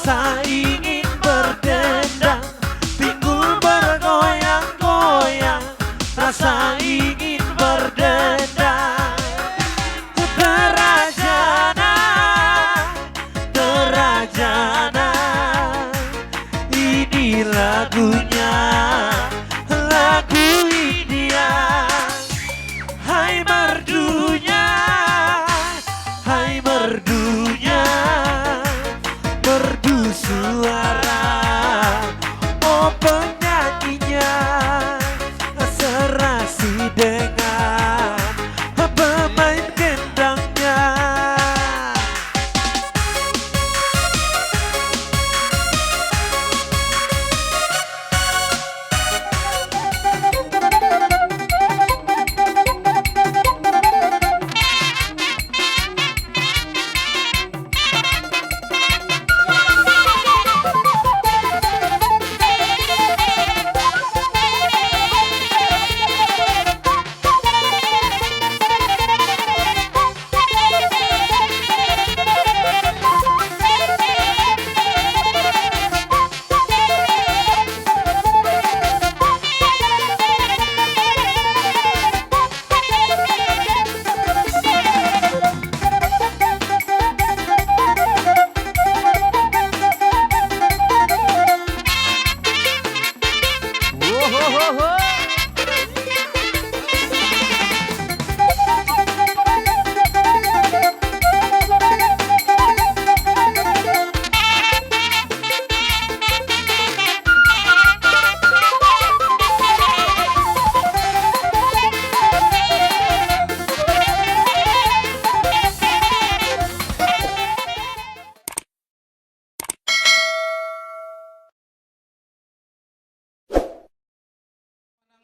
rasa ingin berdendang, pinggul bergoyang-goyang, rasa ingin berdendang. Terajana, terajana, ini lagunya, lagu India. Hai merdunya, hai merdunya, merdu suara, oh penyanyinya serasi dengan pemain gendangnya.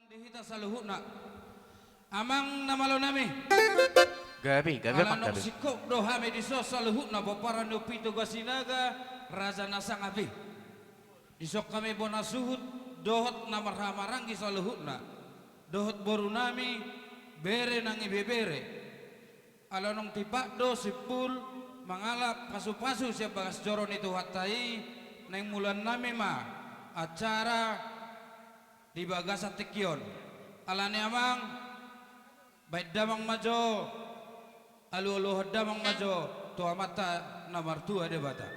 Dihita saluhutna amang namalo nami Gabi ala nok sikop dohame diso saluhutna baparan no pito gasinaga raja nasang abi disok kami bona suhut dohot namarhamaranggi saluhutna dohot boru nami bere nang ibebere ala nong tipak do sipul mangalap pasu-pasu siya bagas joron itu hatai neng mulan nami ma acara di bagasa tekion alane amang bait damang majo alu damang majo to amata namar tua de bata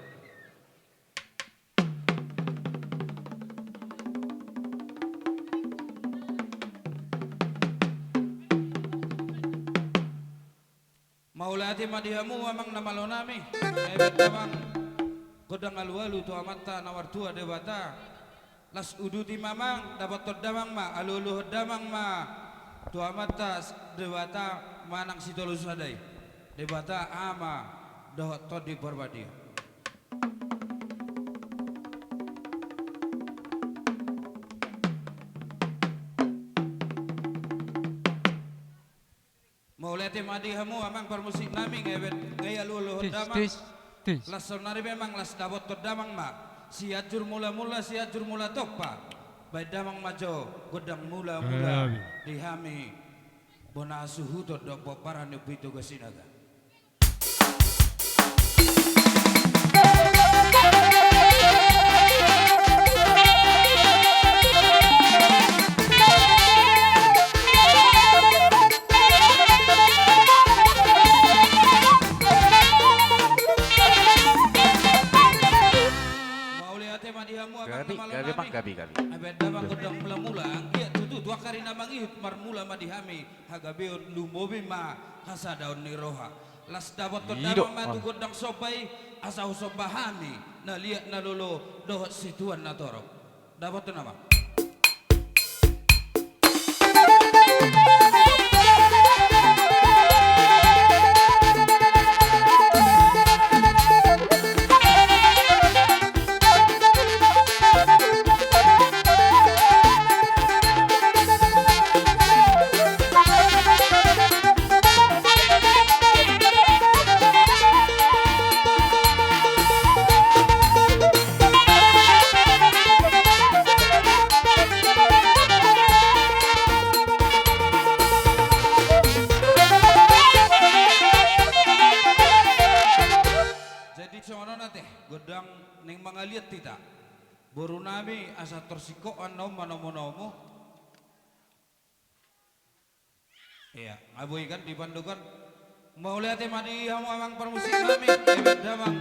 maulati madihamu amang namalo nami bait damang kodang alu to amata namar tua de bata las uduti mamang dapat terdamang ma aluluh damang ma tua mata dewata manang sitolus sadai debata ama dohot todi perbadia maulati madihamu amang permusik nami ngebet gaya aluluh damang las sonari memang las dapat terdamang ma siajur mula-mula siajur mula topa baik damang majo godang mula-mula dihami bona suhuto do paparan pito gasinaga Gabi. Abet damang godang mula-mula iya tutu dua kali namang ihut marmula madihami hagabeon lumobi ma hasa daun niroha las dapat terdamang matu godang sopai asa usobahami na liat na lolo dohot situan na torok dapat tu nama mga liat tita. Boro nami asa torsikoan no manomo-nomo. Iya, aboy kan di pandukan. Mau lihat mani hamang permusik kami. Damang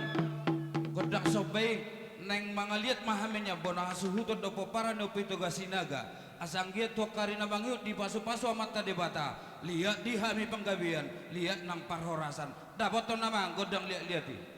kodak sobay neng mga liat mahaminya bona suhutod do popara no Pitogasinaga. Asang giat tuak karina bangyut di pasu-pasu amata debata. Lihat di hami penggabian, lihat nang parhorasan. Dapat to namang godang lihat-lihati.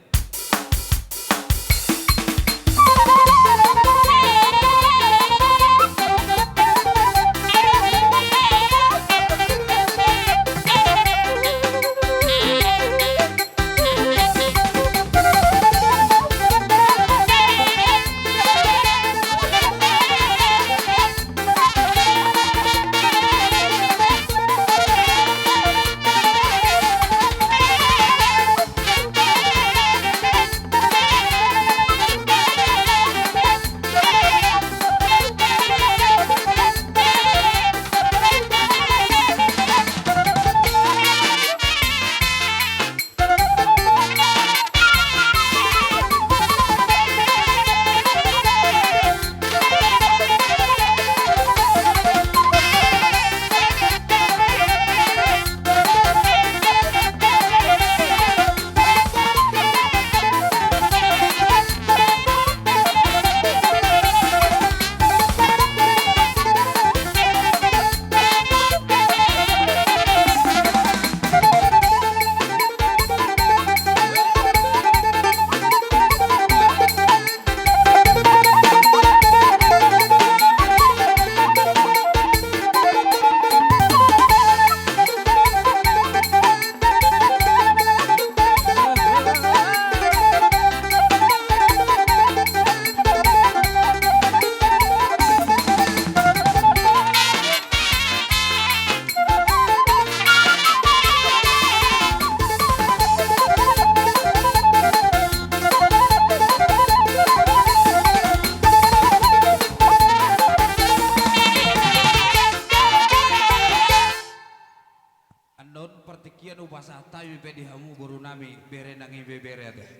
tayo pwede hamu guru nami bere nangi bebere deh.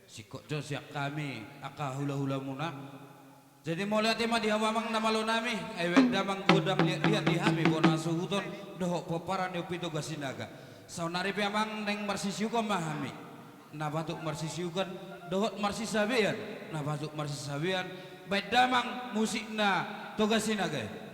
Sikok jos yak kami aka hula-hula muna. Jadi mau lihat ima dia mamang nama lo nami ewek damang godang lihat di hami bona suhuton dohok poparan yo Pitogasinaga. Saunari piamang neng marsisiukan mahami. Nah batuk marsisiukan dohok marsisabian. Nah batuk marsisabian baik damang musikna Togasinaga.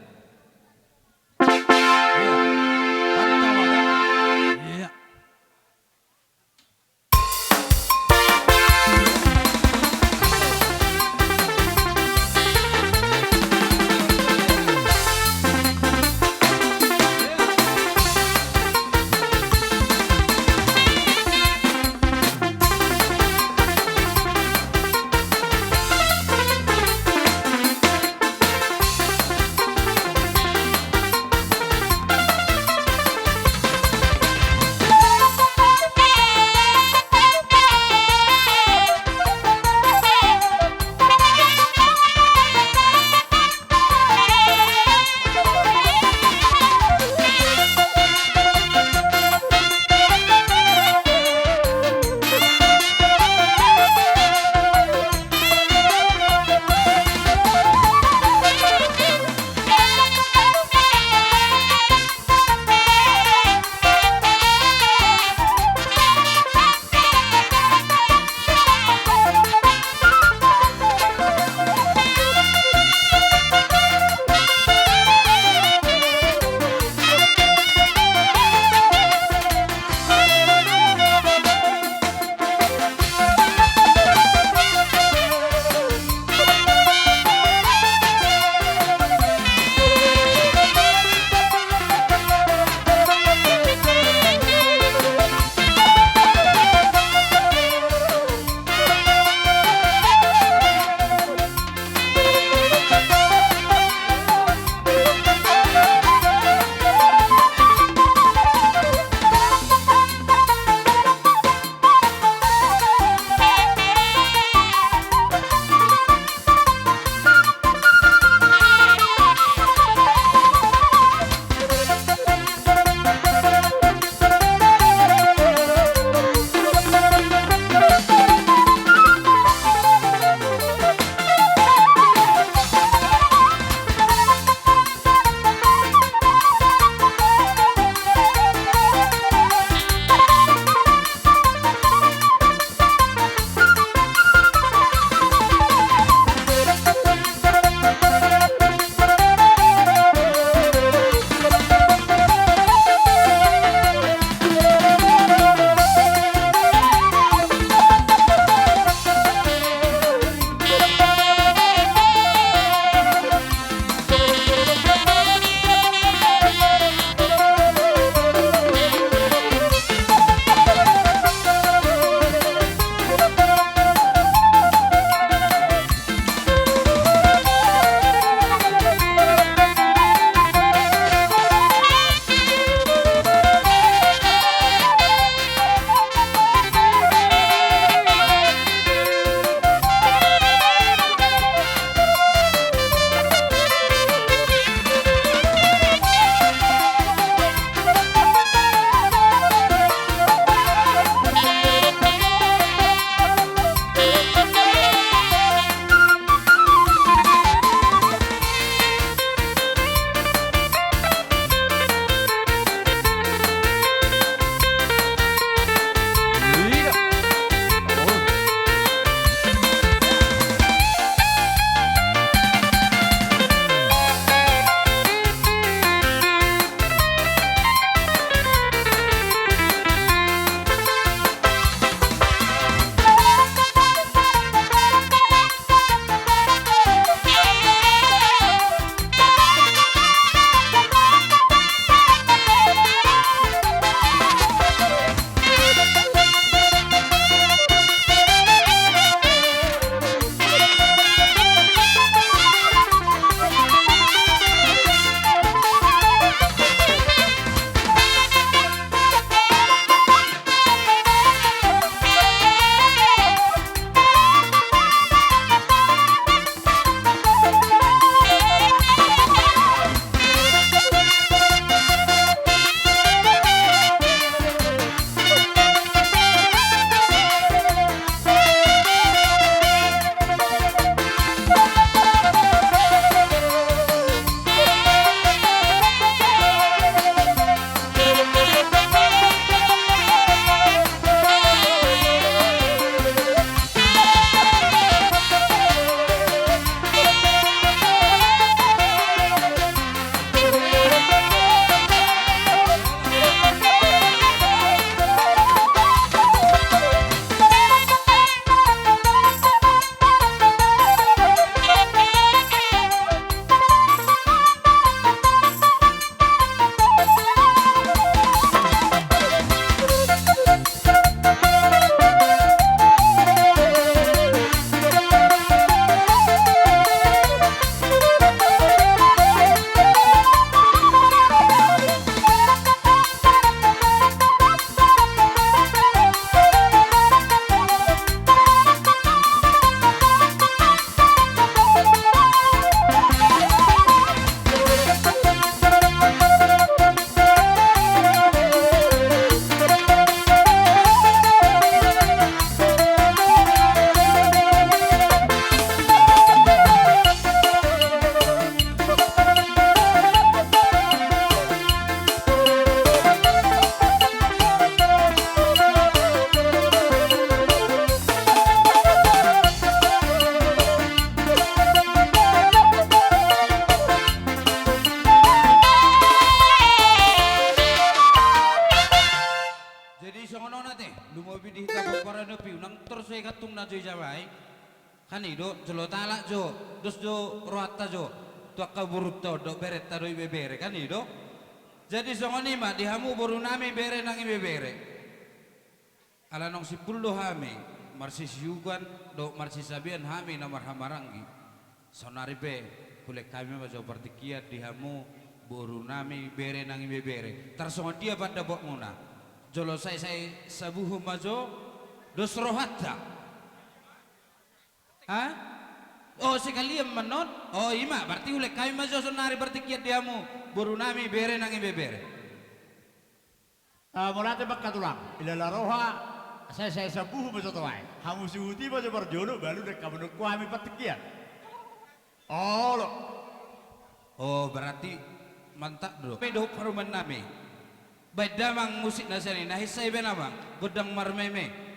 Kan ido jelo talak jo, dos jo roata jo, tuak kaburuto do beret tado ibe bere kan ido. Jadi songoni mah dihamu boru nami bere nang ibe bere. Ala nong sipuldo hami, marsis yugan do marsis sabian hami namar hamarangi. Sonari be kulek kami mah jo partikiat dihamu boru nami bere nang ibe bere. Tarsongon dia pada bok muna. Jolo saya sabuhu majo dos rohata. Hah? Oh sekalian menon. Oh ima berarti ulek kami masuk sonari berarti kiat diamu boru nami bere nang ibe bere. Mulate bakka tulang. Ilala roha saya sabuh betul tuai. Hamu suhuti baca berjono baru dek kamu nuk kami patikian. Oh lo. Oh berarti mantap bro. Pedo perumahan nami. Baik damang musik nasani nahisai benamang godang marmeme.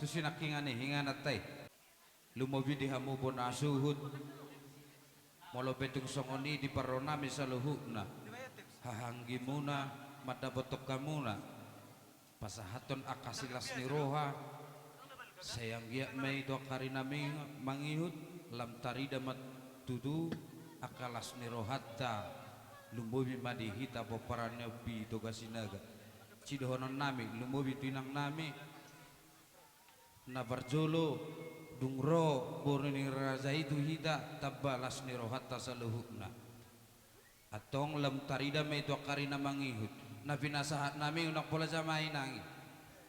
tu sinakingani hinganat tay. Lumobi di hamu bon asuhut. Molo betung songoni di paronami sa luhukna. Hahanggi muna madabotok kamuna. Pasahaton akasilas ni roha. Sayang giak may do karina mangihut. Lam tarida matudu akalas ni rohatta. Lumbobi madihita boparannya pi togasinaga. Cidohonon nami lumbobi tinang nami. Nabarjolo dungro borni raza itu hita tabalas ni rohatta saluhukna. Atong lam tarida may do karina mangihut. Na pinasahat nami unak pola sa mainangi.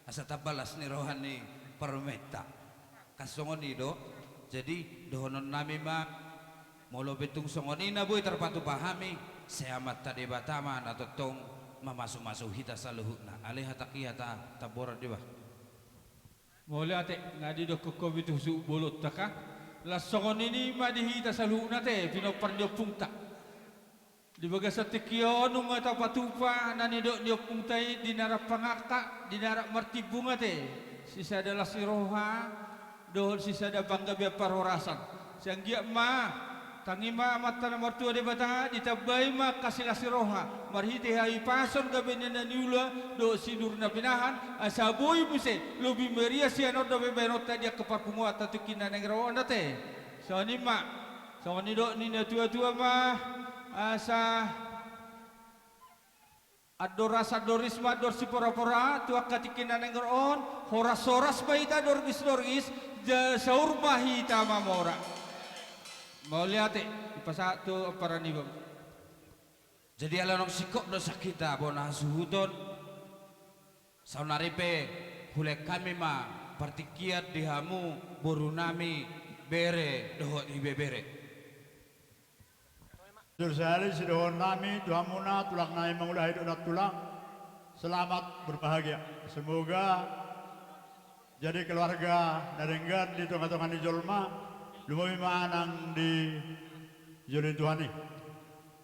Asa tabalas ni rohani permeta. Kasongoni do. Jadi dohonon nami ma molo betung songoni na boy terpatu pahami seamat tadi batama na totong mamasu-masu hita saluhukna alih hataki hata tabora diba mole ate ngadi do kokobitu su bolot taka la songoni ni madihita saluhukna te pinoparnyo pungta di baga sa tikio nung ata patupa nani do nyo pungtai dinara pangaka dinara martibunga te sisa adalah siroha dohon sisa ada bangga biar parorasan siang giak ma tangi ma mata na martua de bata ditabai ma kasih roha marhiti hai pason gabenya na niula do sinur na pinahan asaboy muse lobi meria siano do bebenota dia keparpungo atatukin na nengro te soni ma soni do ni na tua-tua ma asa adorasa dorisma dor si pora-pora tua katikin na nengro horas-horas baita dorgis saur bahita mamora mau lihat ipasatu para nibam jadi alanong sikok do sakita bona suhuton saunaripe hule kami ma partikiat dihamu borunami bere dohot ibebere Jursali sidohon nami tuhamuna tulak nai mangulai donat tulang selamat berbahagia semoga jadi keluarga narenggan di tengah-tengah di Jolma lumawi manang di Jolin Tuhani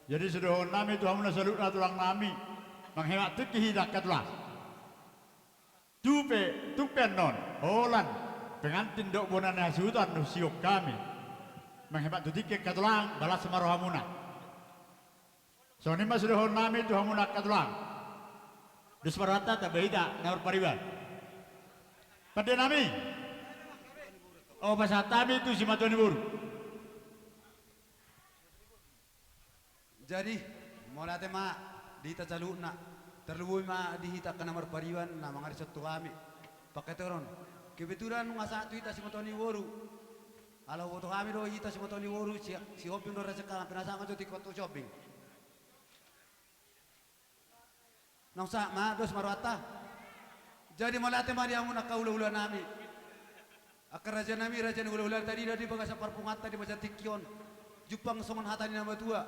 jadi sedohon nami tuhamuna salutna tulang nami menghemat tiki hidak katulah tupen non holan pengantin dok bonan hasutan nusiok kami menghemat tutike katulang balas semarohamuna sonima sedohon nami tuhamuna katulang desmarata tabaida naur pariban pada nami oh pasal tami itu si Matoni Buru jadi molate ma dita caluna terluwi ma dihita kana marpariwan na mga risotto kami pakai toron kebetulan nga satu ita si Matoni Buru ala woto kami do ita si Matoni Buru si hoping do rezeka pinasangan do tikot shopping nang sa ma dos marwata jadi molate ma diamu na kaula-ula nami akar raja nami raja ula-ula tadi dari bagasa parpungat tadi baca tikion jupang songon hatani nama tua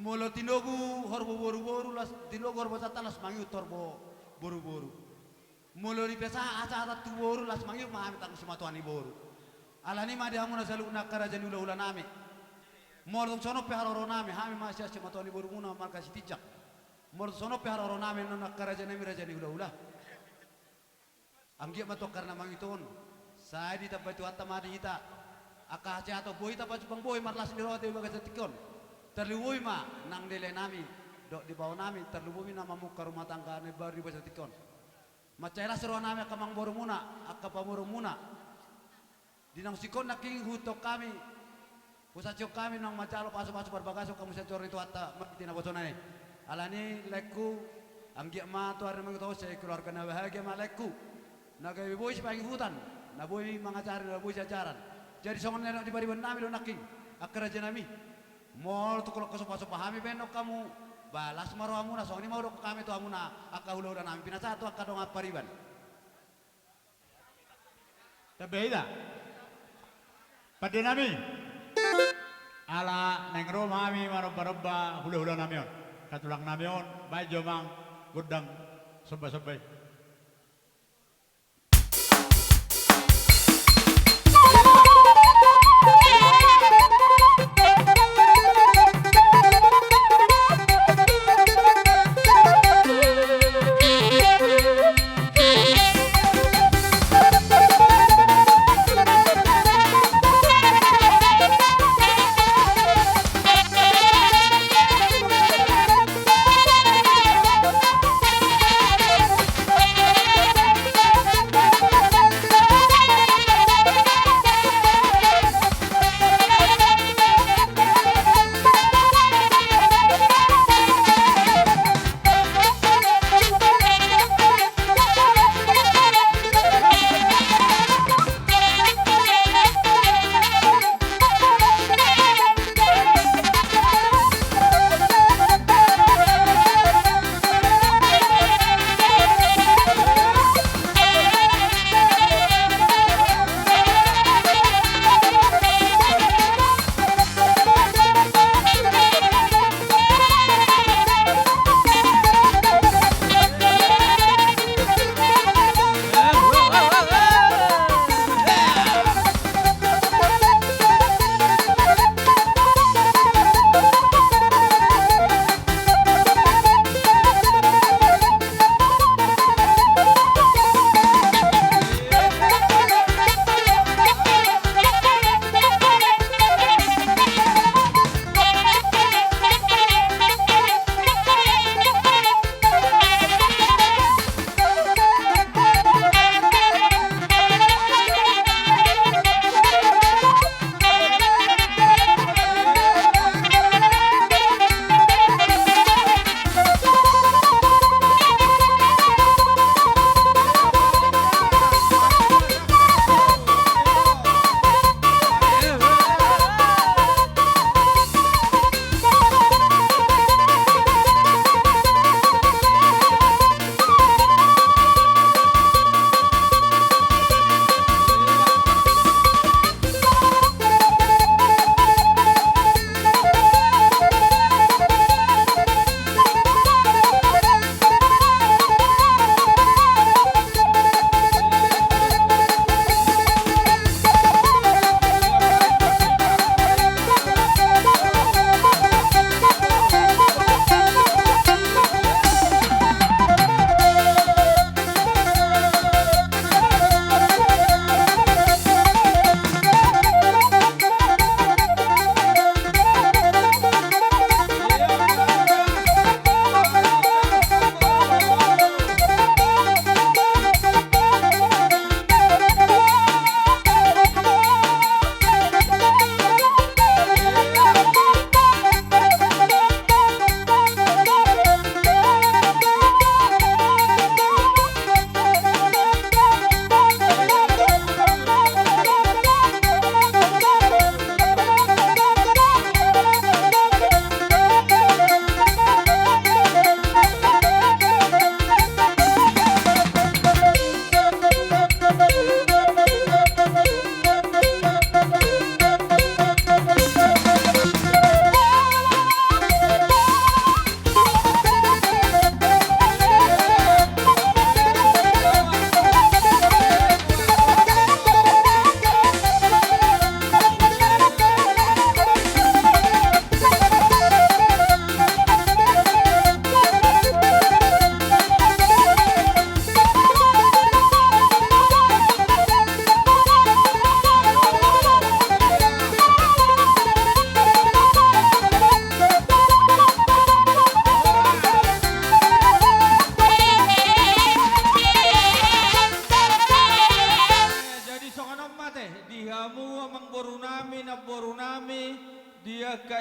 molo tinogu horbo boru-boru las tinogu horbo satalas mangiu torbo boru-boru molo di pesa asa tu boru las mangiu mahami tang sumatuani boru alani ma diamu na salu na karaja ula-ula nami molo sono peharoro nami hami masih sumatuani boru muna marka sitijak molo sono peharoro nami na karaja nami raja ula-ula anggiak matok karena mangiton saya di tempat itu hatta mari kita akah atau boy tapa jupang boy marlas di rote bagas tikon terluwui ma nang dele nami dok di bawah nami terluwui nama muka rumah tangga ne baru di bagas tikon macaila seru nami akamang boru muna akapamuru muna dinang sikon naking hutok kami pusacok kami nang macalo pasu-pasu berbagaso kamu secor itu hatta tina bosonane alani leku anggiak ma tu arne mangito saya keluarga na bahagia ma leku nagai boy sepangi hutan na boy mangacari na boy jajaran jadi songon nenak di bariban nami do naking akaraja nami mol tu kalau kesopa pahami benok kamu balas maroamu na songon mau do kami tu amuna akahula udah nami pinasa tu akadong apariban tabeda pada nami ala nengro mami marobba hula-hula namion katulang namion bae jomang gudang sebay-sebay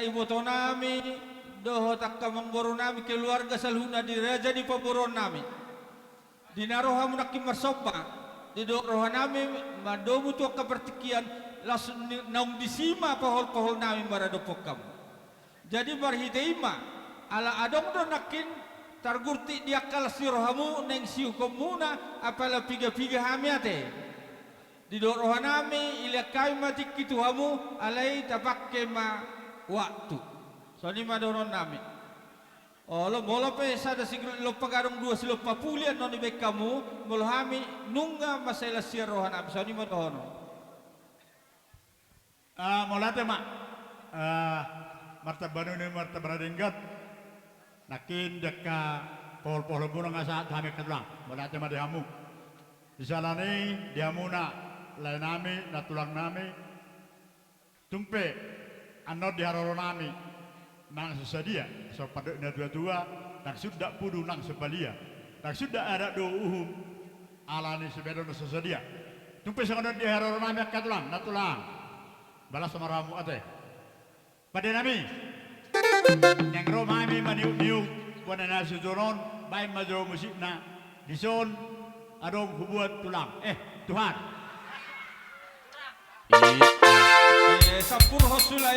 di boto nami, dohot akka mangboro nami keluarga salhuna di raja di paboron nami. Di naroha munakim marsopa, di roha nami madomu tu akka pertikian langsung naung disima pahol-pahol nami maradopok kamu. Jadi barhiteima ala adong do nakin targurti dia kala sirohamu neng siu komuna apala piga-piga hamiate. Di roha nami ila kami mati kitu hamu alai tapakke ma waktu. So ni madonon nami. Oh lo molo pe sada sigro lo pagarong dua silo papulian non ibe kamu molo hami nunga masalah siroha nami. So ni madonon. Molate mak. Martabanu ni martabaradenggat. Nakin deka pol-pol bunang asa kami kedulang. Molate ma dihamu. Di sana ni dihamuna lain nami, natulang nami, tumpe, anot diharoro nami, nang sesadia, so pada dua-dua, nang sudah pudu nang sebalia, nang sudah ada do uhum, alani sebedo sesadia, tumpe sangat diharoro nami katulang, natulang, balas sama ramu ate, pada nami, yang romami maniu-niu, wana nasi zonon, baik majo musikna, dison, adong hubuat tulang, Tuhan. Sampur hosulai.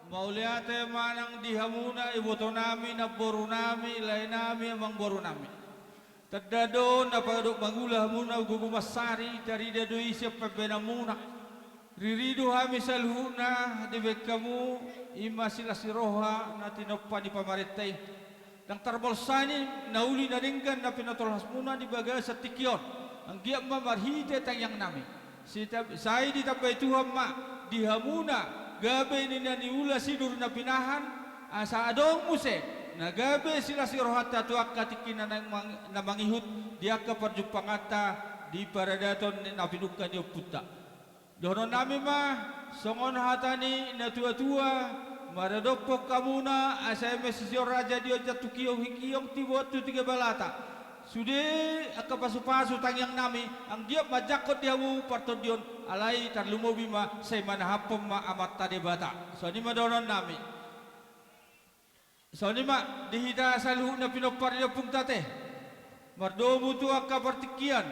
Mauliate manang dihamuna iboto nami na boru nami lain nami amang boru nami. Tadado na padok mangulah muna gugumasari dari dado isip pabena muna. Rirido hami salhuna dibek kamu ima sila siroha na tinoppan di pamaritay. Nang tarbolsani nauli na ringgan na pinatolhas muna di baga sa tikyon. Ang giyak mamarhite tayang nami. Saya di tabay Tuhan ma dihamuna. Gabi ni niula sidur na pinahan asa adong muse na gabi sila si rohat tatuak katikin na mangihut dia ka parjupangata di paradaton na pinukan di puta donon nami mah songon hatani na tua-tua maradopok kamuna asa mesisio raja dio jatukiyo hikiyong tibot tu tiga balata sude aka pasu-pasu tangyang nami ang dia majakot diamu partodion alai tarlumo bima say manahapom ma amat tadebata so ni madonon nami so ni ma dihita saluh na pinopar dia pungtate mardomu tu aka partikian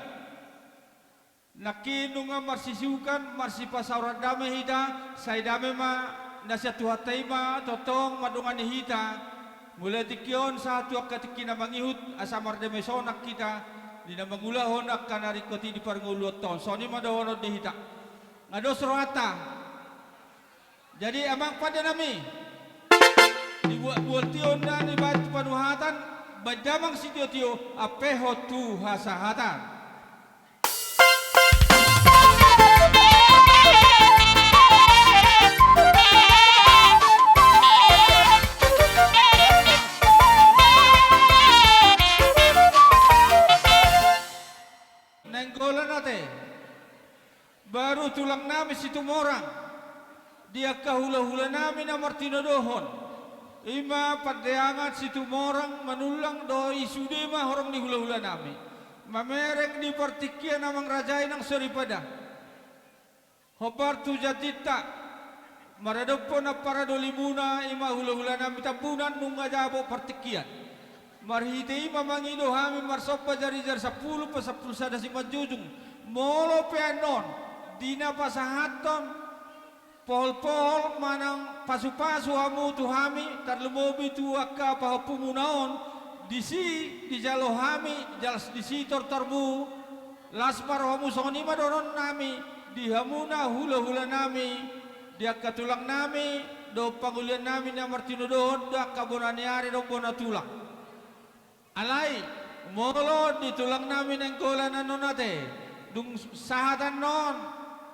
nakinu nga marsisiukan marsipasaurat dame hita say dame ma nasya tuhatay ma totong madungan hita mulai tikyon sa tuak katikina mangihut asamar de mesonak kita di na mangulahon ak kanarikoti di parngulot ton so ni madawon dihita ngado surata jadi amang pada nami dibuat tion na di bat panuhatan badamang si tio apeho tu hasahatan. Nenggolan nate baru tulang namin si tumorang dia kahula-hula namin na Martino Dohon ima padeangat si tumorang manulang do isude ma horong ni hula-hula namin mamerek di partikian namang rajay ng Soripada hobar tu jatita maradopo na paradolimuna ima hula-hula namin tabunan nung ajabo partikian marhiti mamangido hami marsopa jari-jari 10 pa 10 sada si majujung molo peanon dina pasahaton pohol-pohol manang pasu-pasu hamu tu hami tarlumobi tu akka pahapumunaon disi di jalo hami jalas disi tortarbu lasmar hamu songonima doron nami di hamuna hula-hula nami di akka tulang nami do pangulian nami na Martino Dohon do akka bonaniari do bona tulang alay molo di tulang namin ang kola na non nate dung sahatan non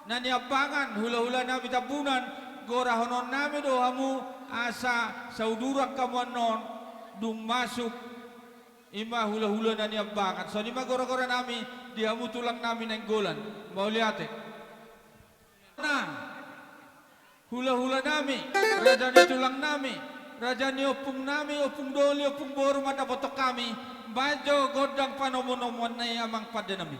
na niabangan hula-hula namin tabunan gorahonon namin do hamu asa saudurak kamuan non dung masuk ima hula-hula na niabangan so ni magora-gora namin di hamu tulang namin ang golan mauliate na hula-hula namin raja ni tulang namin raja ni opung nami, opung doli, opung boru mada botok kami, bajo godang panomonomon na amang pada nami.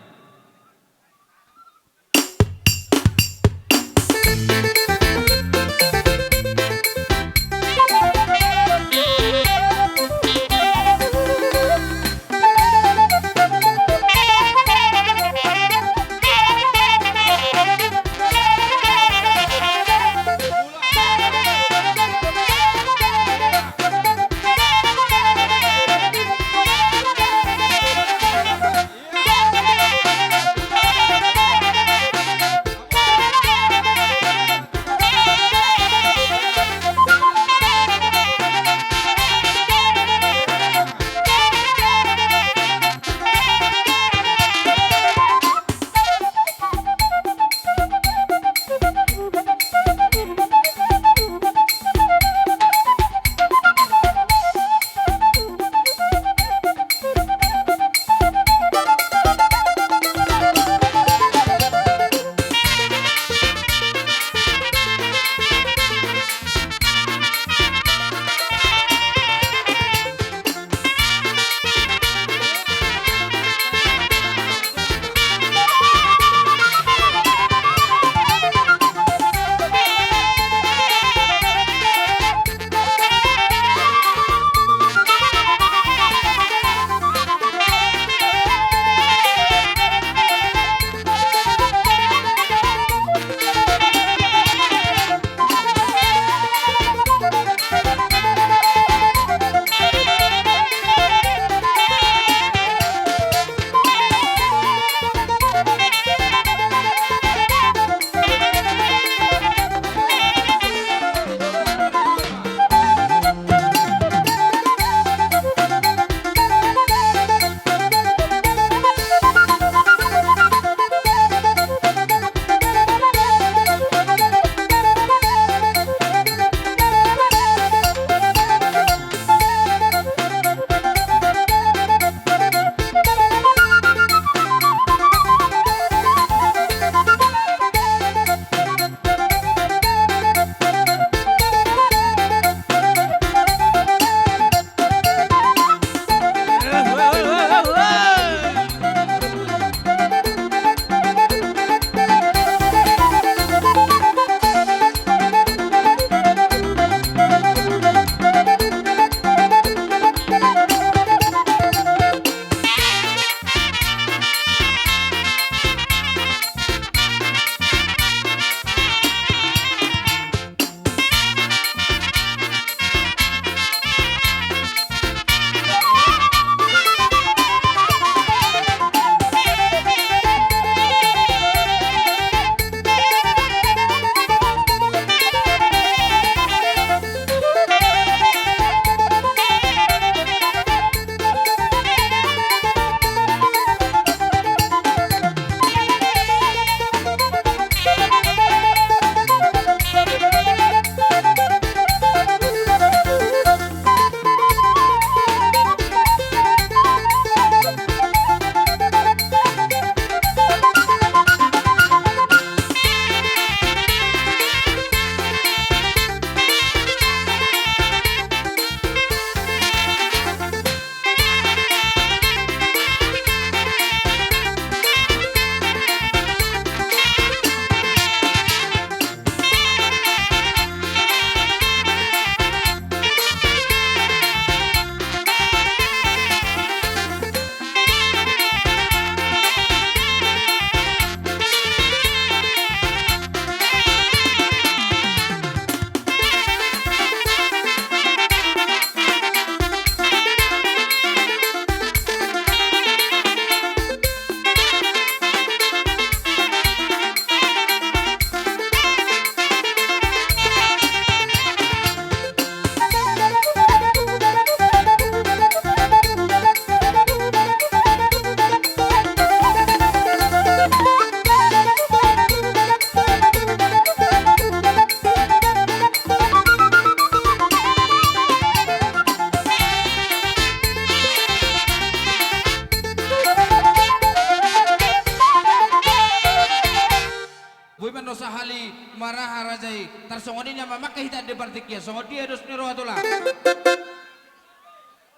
Boy man sa hali maraha rajai tarsongoni nya mamakai hita de partikia songo dia dos niro atula.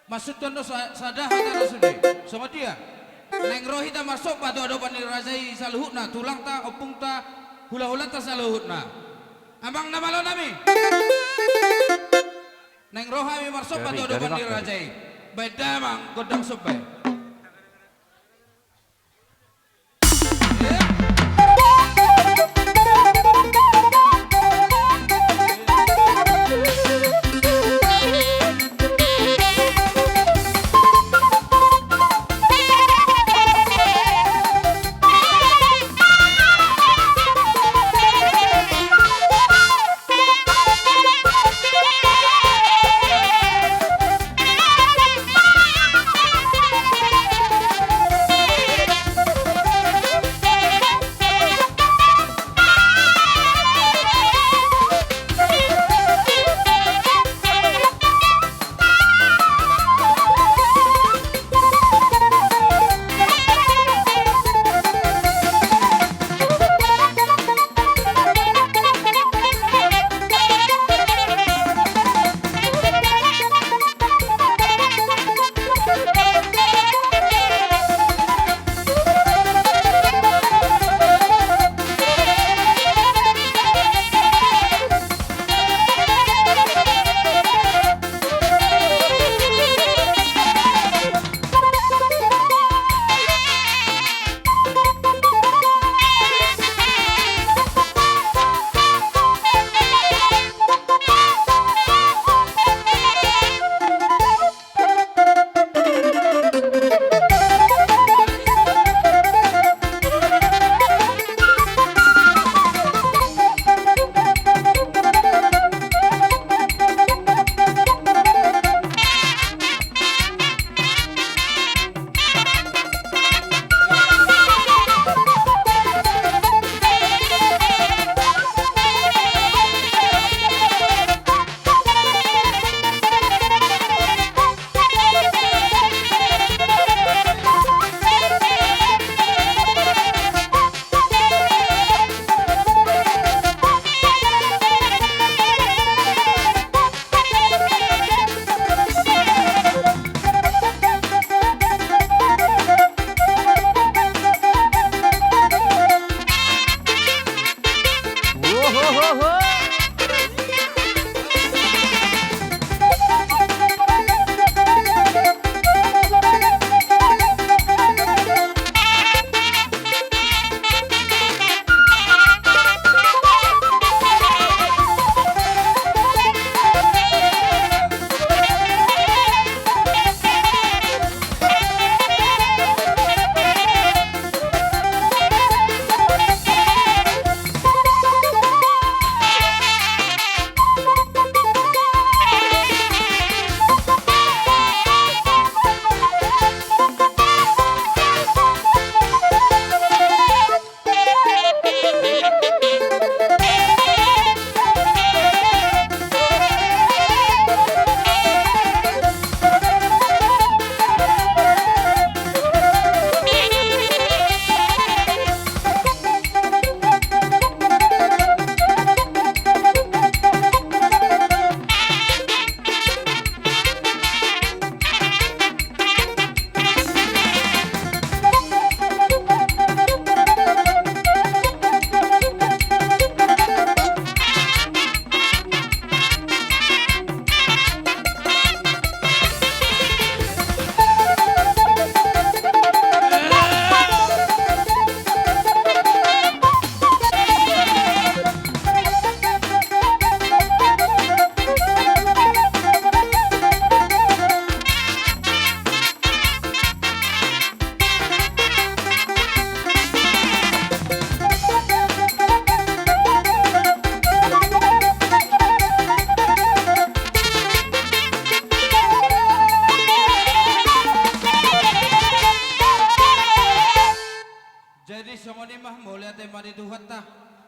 Masuk tondo sadah hata sude. Songo dia. Neng rohita masuk pada adopan rajai saluhutna tulang ta opung ta hula-hula ta saluhutna. Abang nama lo nami. Neng rohami masuk pada adopan rajai. Beda mang godang sobai.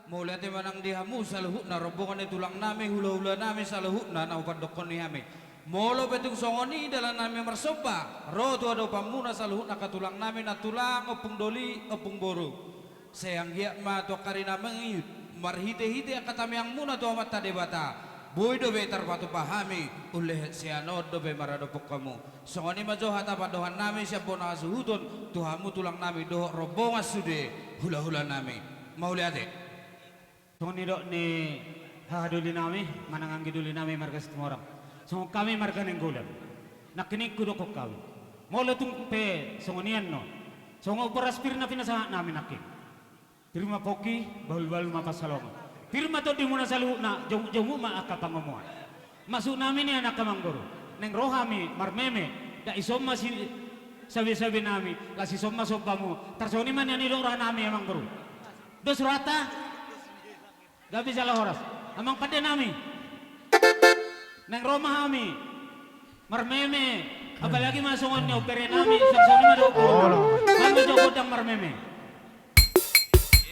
Mula ti manang dihamu saluhut na rombongan ni tulang nami hula-hula nami saluhut na upan dokon ni hami. Molo petung songoni dalam nami marsopa. Ro tu ada pamuna saluhut na katulang nami na tulang opung doli opung boru. sayang giat ma to karina mengiyut marhite-hite akatami yang muna to mata debata boy do betar patu pahami uleh sianod do be marado kamu songoni majo hata padohan nami siap bona suhudon tuhamu tulang nami do robonga sude hula-hula nami mau lihat deh Sungguh ni dok ni haduli nami manangang giduli nami marga orang sungguh kami marga nenggulan nak kini kudo kok kami mau letung pe sungguh nian no sungguh beraspir na pinasa nami nakin firma poki bahul-bahul mapasalong firma to di muna salu na jong ma akapangomuan masuk nami ni anak kamanggoro neng rohami marmeme da isom masih sabi-sabi nami lasi som masuk kamu tersoni man yang nilong roh nami emang guru dos rata gak bisa lah horas amang pada nami neng romah kami marmeme apalagi masongannya opere nami saksoni madu kami joko dang marmeme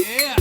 iya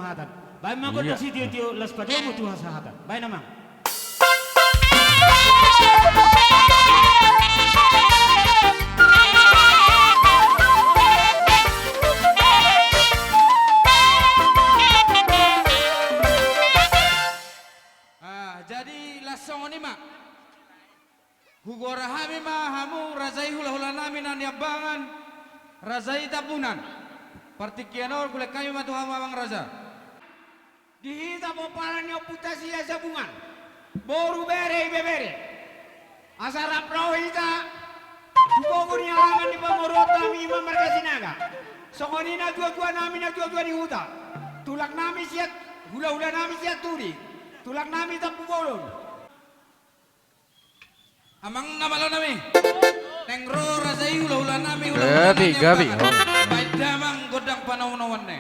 hatan. Baik mangkot Iya. si tio las padomo tu hatan. Baik namang. Jadi lasong ni mak. Hugora hami ma hamu razai hula-hula nami na niabangan razai tabunan. Partikianor kule kami matu hamu abang raza. Dihita po para niyo puta siya sa bungan. Boru bere bebere. Asarap raw hita. Subogo niya alangan ni pamorota mi marga sinaga. Songoni na dua-dua namin na dua-dua ni huta. Tulak namin siya, hula-hula namin siya turi. Tulak namin tapu bolon. Amang namalo nami. Tengro razai hula-hula nami Gabi. Baik damang godang panaw-nawan ne.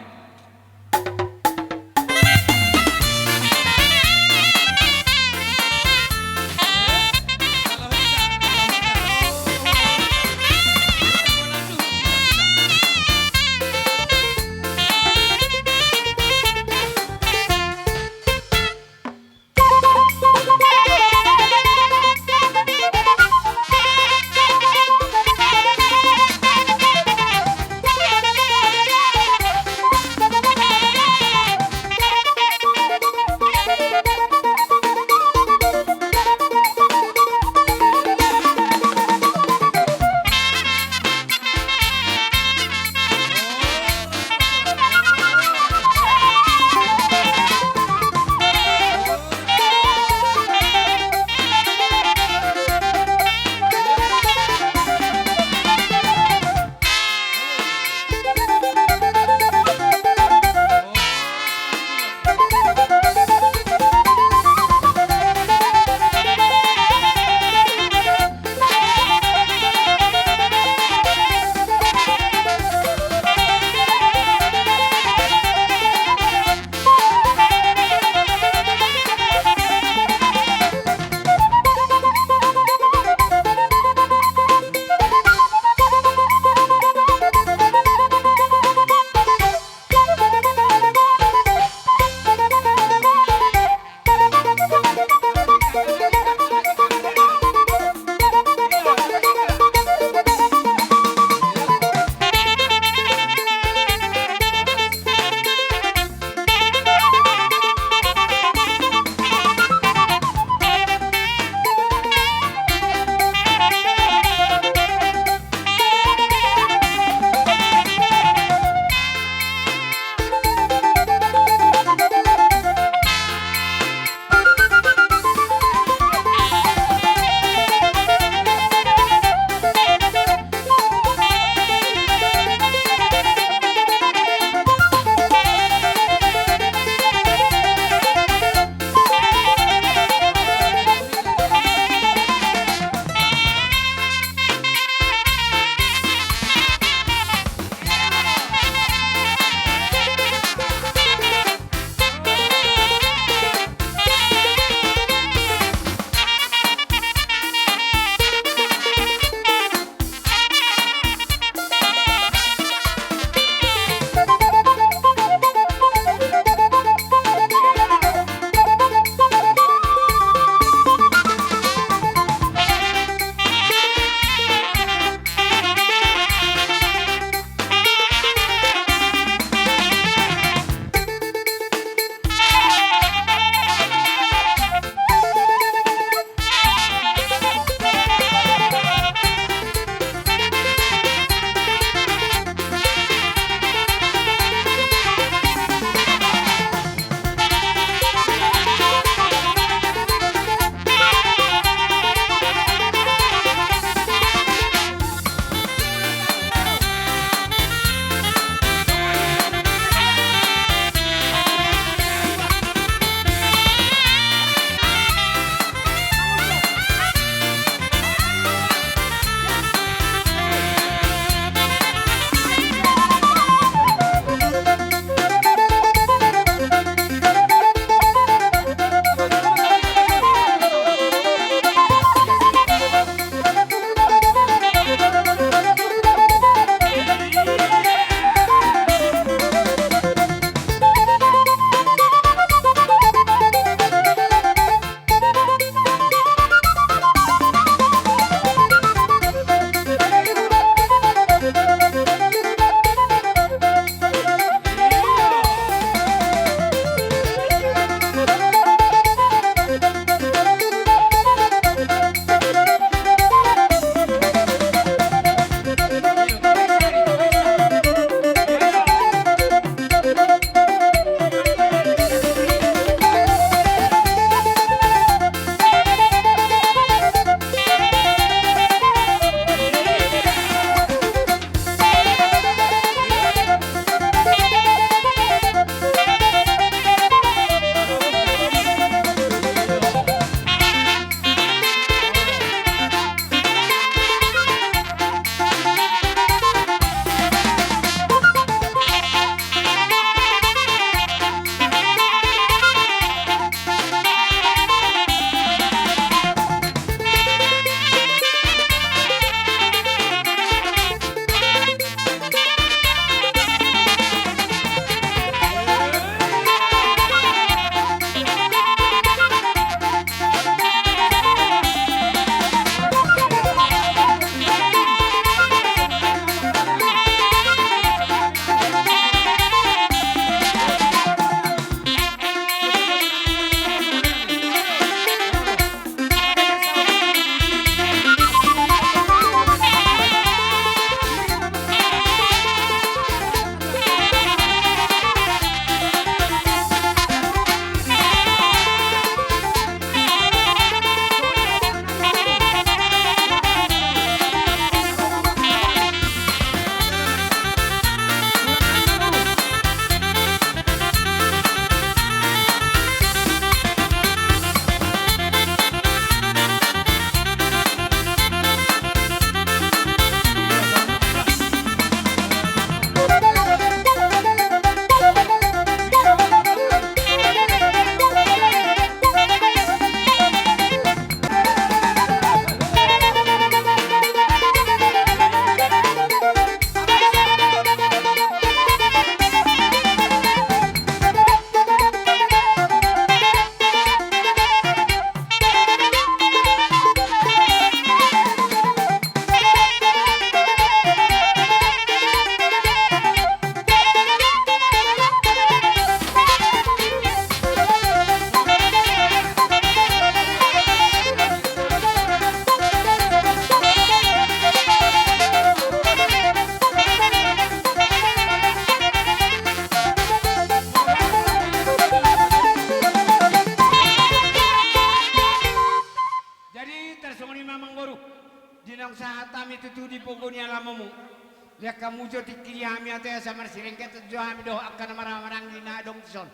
Lihat kamu jo tikiri kami ate sama sirengket jo kami doh akan marang-marang di nadong tison.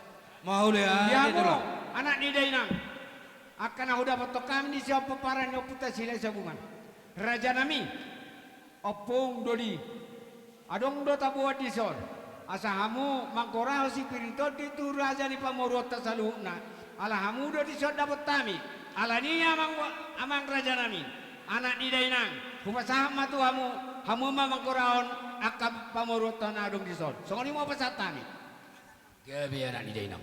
Mau lihat Ya itu mo, lah. anak ni dainang. Akan aku dapat to kami di siapa paran yo puta sila sabungan. Raja nami. Opong dodi. Adong do tabuat di son. Asa hamu mangkorah si pirito di tu raja ni pamorota saluhna. Ala hamu do di son dapat tami. Ala ni amang raja nami. Anak ni dainang. Kupasaham matu hamu mamangkoraon akab pamorota na adong di son. Songoni mo pasat tami. Gabi anak ni dainam.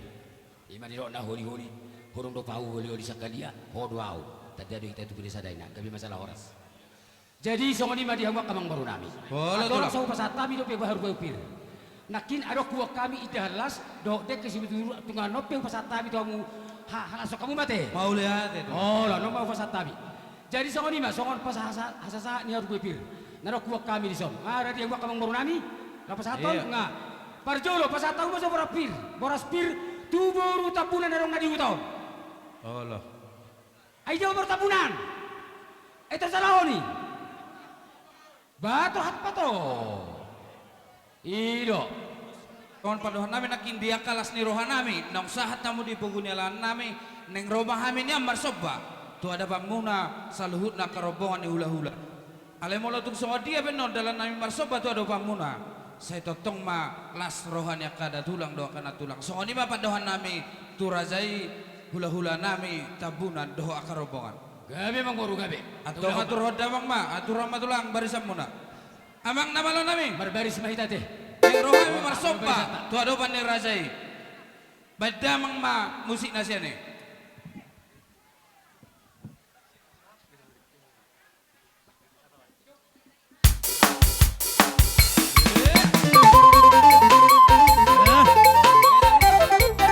Ima di rona hori-hori. Hurung do pau holi-holi sakalia. Hodo au. Tadi ada kita itu bisa dainam. Gabi masalah horas. Jadi songon ima dihawa kamang baru nami. Boleh Adorang tulang. sa pasata mi do pe bahar pir. Nakin ado kuwa kami idalas do dek ke sibitu tungan no pe pasata mi do mu halasok kamu mate. Mau lihat itu. Oh, lah no mau pasata mi. Jadi songon ima songon hasasa ni harus pir. Naro kuwa kami di son. Ada dihawa kamang baru nami. La pasaton Iya. nga. Parjolo pasata mo sa borapir. Boras pir tu boru tapunan adong nadi utaw. Oh lah. Ay jauh bertabunan. Ito sa lahoni. Bato hat pato. Ido. Kawan paduhan namin nakin dia kalas ni rohan nami. Nang sahat namu di pagunialan nami. Neng rumah kami ni ambar soba. Tu ada pamuna saluhut na karobongan ni hula-hula. Ale mo latung sama dia benar dalam nami marsoba tu ada pamuna. Saya totong ma las rohan ya kada tulang doa kana tulang. So ni ma paduhan nami tu razai hula-hula nami tabunan doa karobongan. Gabi mang baru gabi. Atau atur hoda bang ma, atur rama tulang barisan muna. Amang nama lo nami. Barbaris mahita teh. Neng rohan mi marsoba. Tu ada pandai razai. Bada mang ma musik nasiane.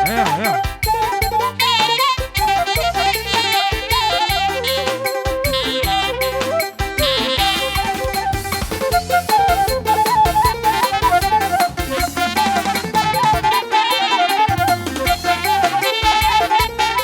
Thank you.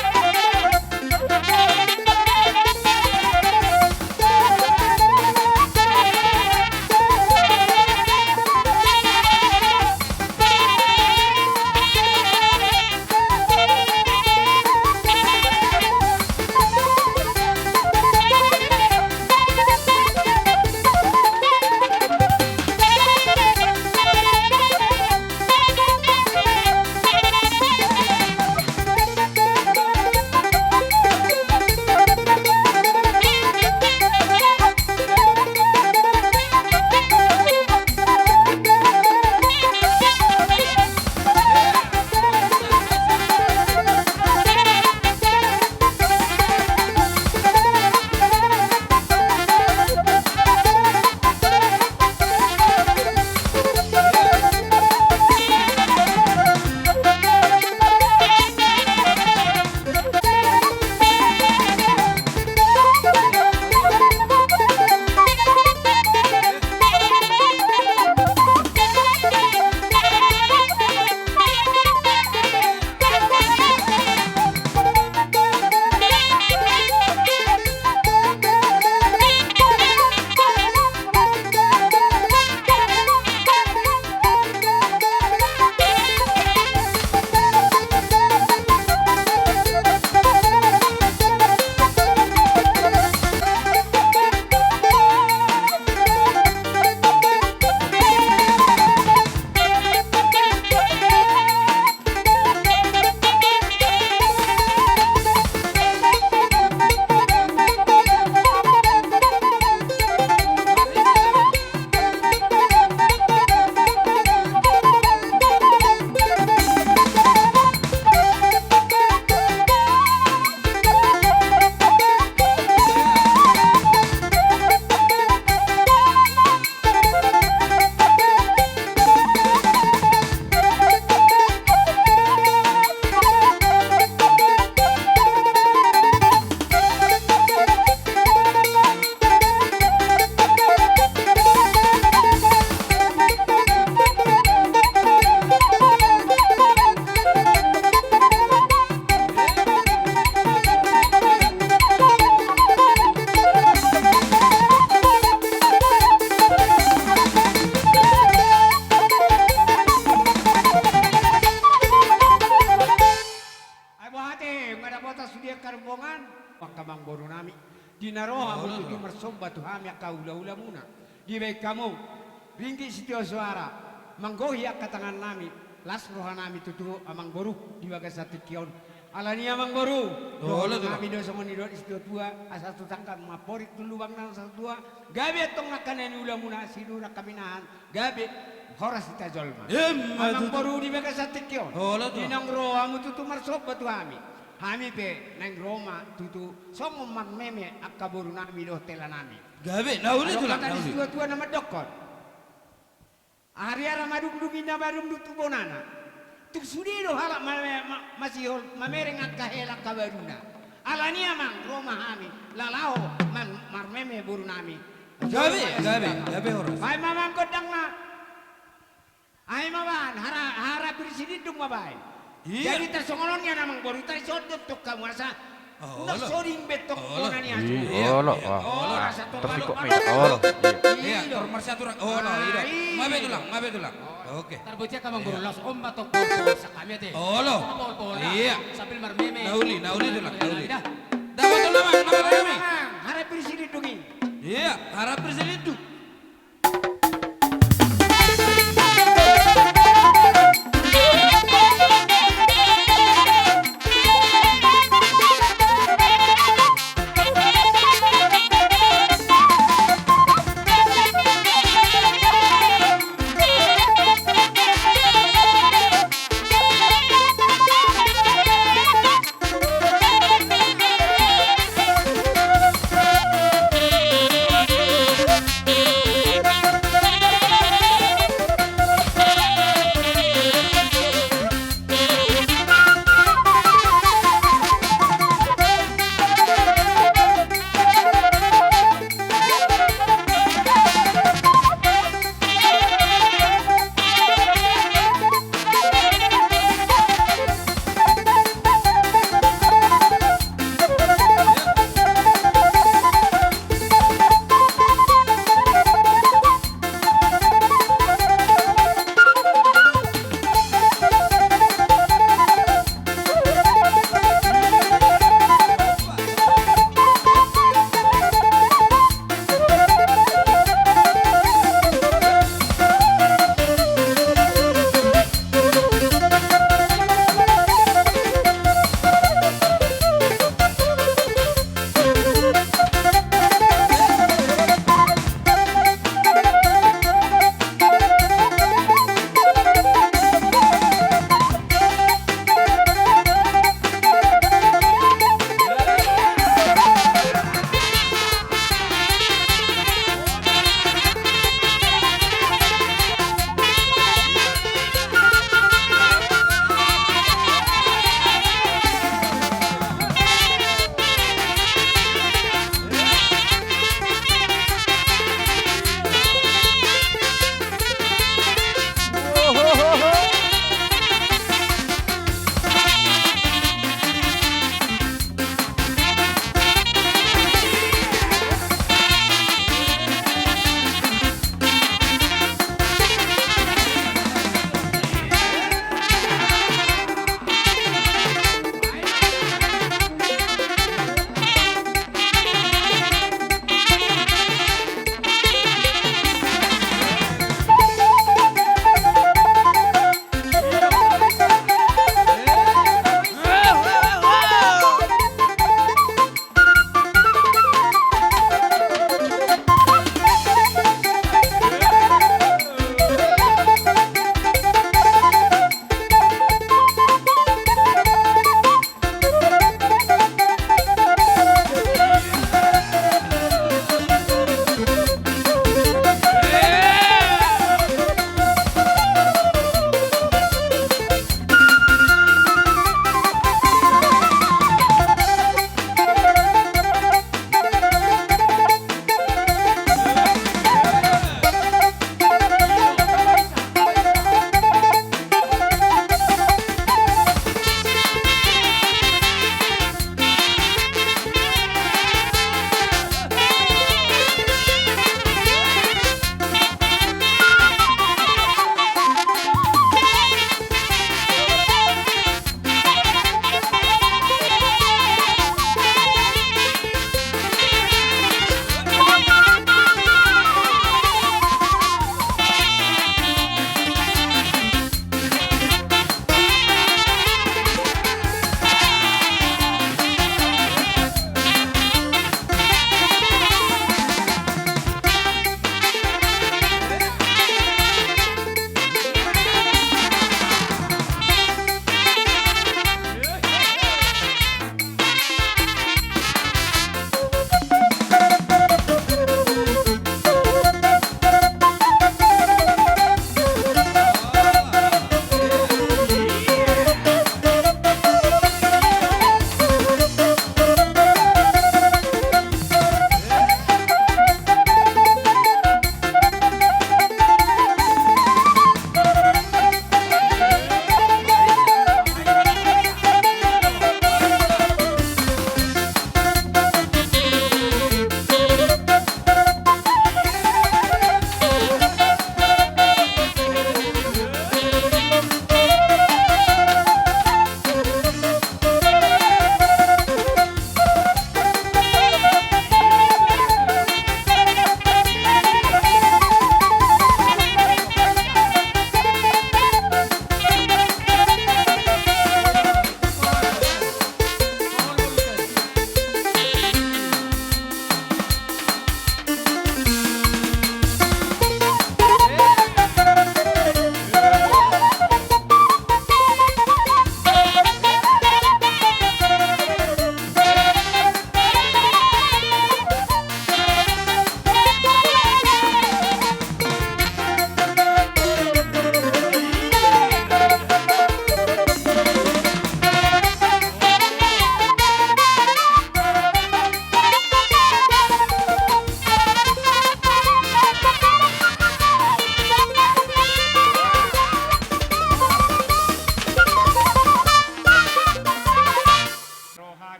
nami. Dinaroha mo tutu marsoba tu hami akka ula-ula muna. Di baik kamu ringgi sitio suara manggohi akka tangan nami. Las roha nami tutu amang boru di bagas satu kion. Alani amang boru. Doholo nami do songo ni do istio tua asa tu tangkan maporit dulu bang nang satu tua. Gabe tong nakane ula muna sinura kaminahan. Gabe horas ita jolma. Amang boru di bagas satu kion. Dinang roha mo tutu marsoba tu hami. Hami pe nang Roma tutu songo meme akka boru nami do tela nami. Gabe, nauli Ano tulang, kata nauli. di tua nama dokon. Hari-hari madung-dungin na barum dutu bonana. Tuk sudido halak masih mamereng akka helak kabaruna. Alani amang Roma hami lalao marmeme boru nami. Gabe horas. Ay mamang kodang na. Ay maman hara bersididung mabai. Iya. Jadi tersongolonnya namang boru tadi sodot tuk kamu asa. Nak soring betok bonani aja. Olo. Oh, rasa to Terus balok kok nih. Olo. Iya, hormat satu orang. Oh, no, iya. Ngabe tulang. Oke. Tarbutya ka mang burulas om batok pol sa kami ate. Olo. Pol. Iya. Sambil marmeme. Nauli tulang, nauli. Dah. Dapat tulang, nama kami. Harap bersididungin. Iya, harap berselidu. Hãy subscribe cho kênh Ghiền Mì Gõ để không bỏ lỡ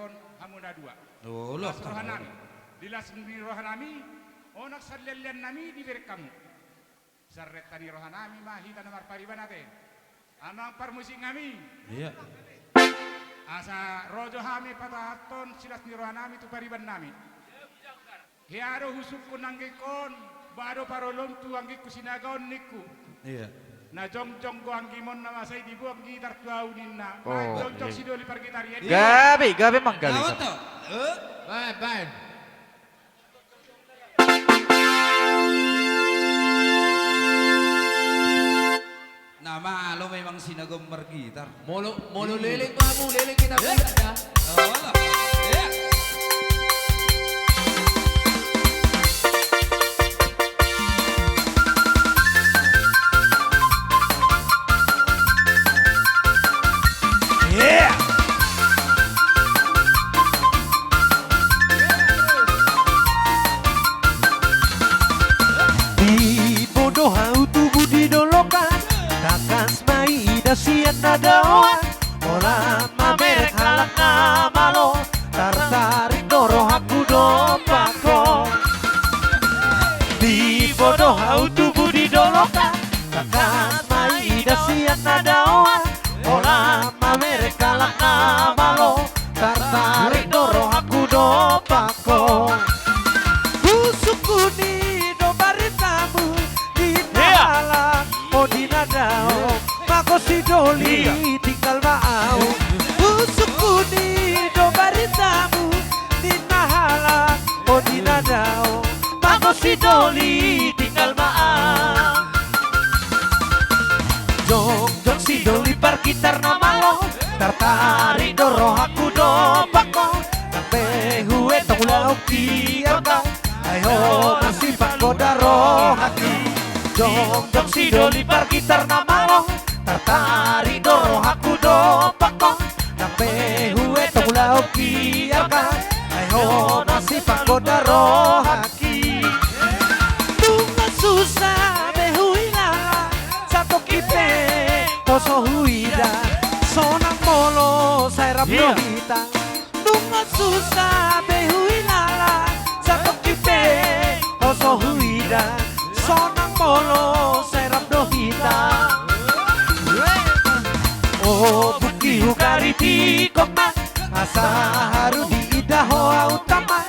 Tekion Hamuna dua. Oh, loh. Las rohanami. Dilas ni rohanami, onak sadlelian nami diberi kamu. Sarretani rohanami mahita namar pariban ate. Amang parmusik kami. Iya. Asa rojo hami patahaton silas ni rohanami tu pariban nami. Hiaro husuk kunanggikon, bado parolom tu anggi kusinagaon niku. Iya. Na jong go anggimon nama saya dibuang gitar tuaunin na. Oh, Jong iya. sidoli pargitarian. Gabi manggali. Lawat to. Baik. Nama lo memang sinagom bergitar. Molo liling kamu, liling kita bulat dah. Oh, loh. Iya. Yeah. Di bodoh hau tubuh didolokan, takkan semai dasian nadawan. Orang mamerek halak nama lo, tertarik doroh aku dopako. Di bodoh hau tubuh didolokan, takkan semai dasian nadawan. Orang mamerek halak nama lo, tertarik doroh aku dopako. Busukku ni do baritamu di nala o di nadao mako si doli tinggal mau. Busukku ni do baritamu di nala o di nadao mako si doli tinggal mau. Jong si doli parkitar nama lo, tertarik doroh aku dopako. Sampai hue tong lauk tiarkan, ayo nasib aku daroh hati. Jong si doli parkitar nama lo, tertarik doroh aku dopako. Sampai hue tong lauk tiarkan, ayo nasib aku daroh hati. Tunga susah behuila, satu kipe koso huida, sonang molo saya rap dohita. Tunga susah behuila, satu kipe koso huida, sonang molo saya rap dohita. Oh buki hukari di koma, asa haru di idaho utama.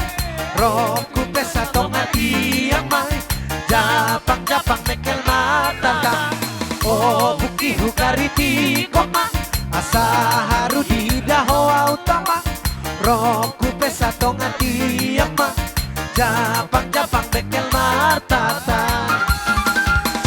Roku pesa tongati yang mai, japang mekel mata. Oh buki hukari di koma, asa haru di daho utama. Roku pesa tongati yang mai, japang mekel mata.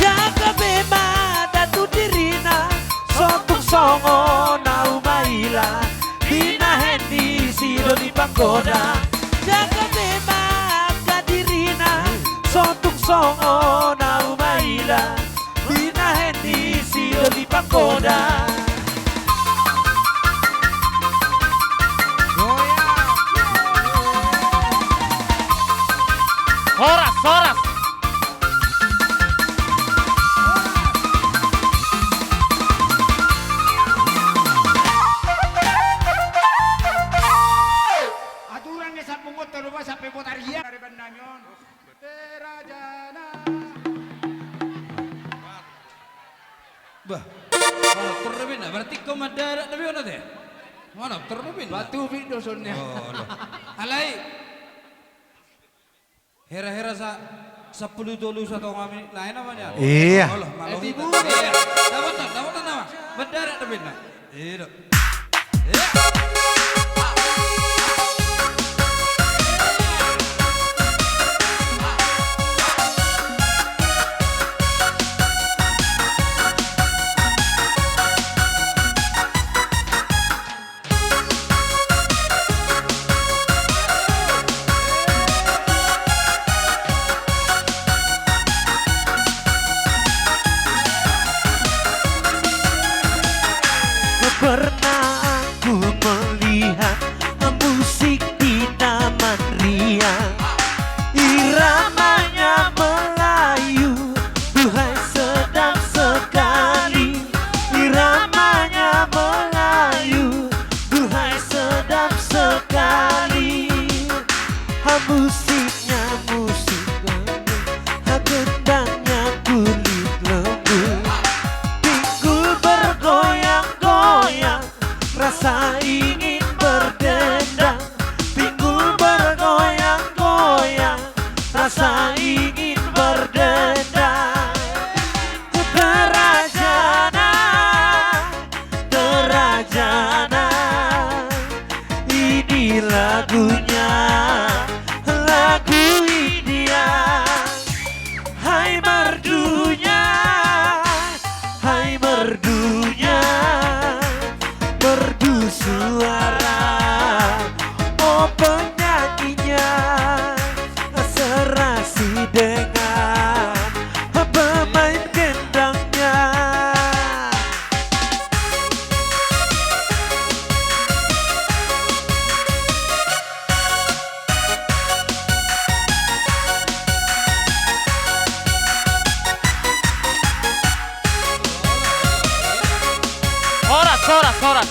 Jaga bema datu dirina, sotuk songo nau maila, dina hendi sido di panggoda. Jaga bema kadirina, sotuk songo nau maila, dina hendi sido di panggoda. Horas. Aturan ni sa pungot terlupa sa pemotaria. Pariban namion. Terajana. Bah. Mana terlebih na? Berarti kau madarat tapi mana teh? Mana terlebih? Batu video sonnya. Oh, loh. Alai. Hera-hera sa 10 dulu satu kami lain namanya. Iya. Oh, loh, malu Eti kita. bu. Iya. Dapat nama. Mendarat tapi na. Iya. Iya. Pernah rasa ingin berdendam. Terajana, ini lagunya, lagu India. Hai merdunya, hai merdunya, merdu suara, oh penyanyinya, serasi dengan pemain gendangnya. Soras, soras, soras.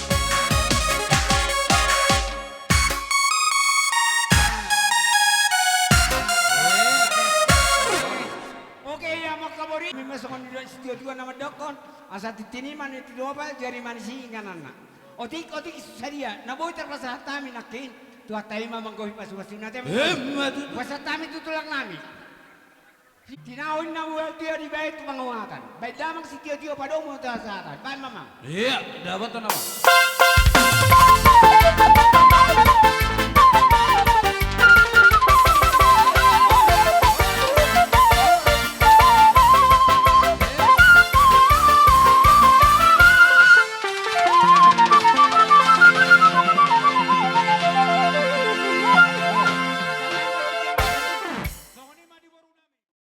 Oke ya makabori. Masuk di studio juga nama dokon. Asa titini man itu apa jari manisi anak. Otik sadia. Naboy terpaksa hatami nakin. Tuh hatai mamang gohi pasu-pasu nate. Pasal tami itu tulang nami. Tinawin na buat dia di bait penguatan. Baik damang si tio-tio pada umur terasatan. Baik mamang. Iya, dapat tuh nama.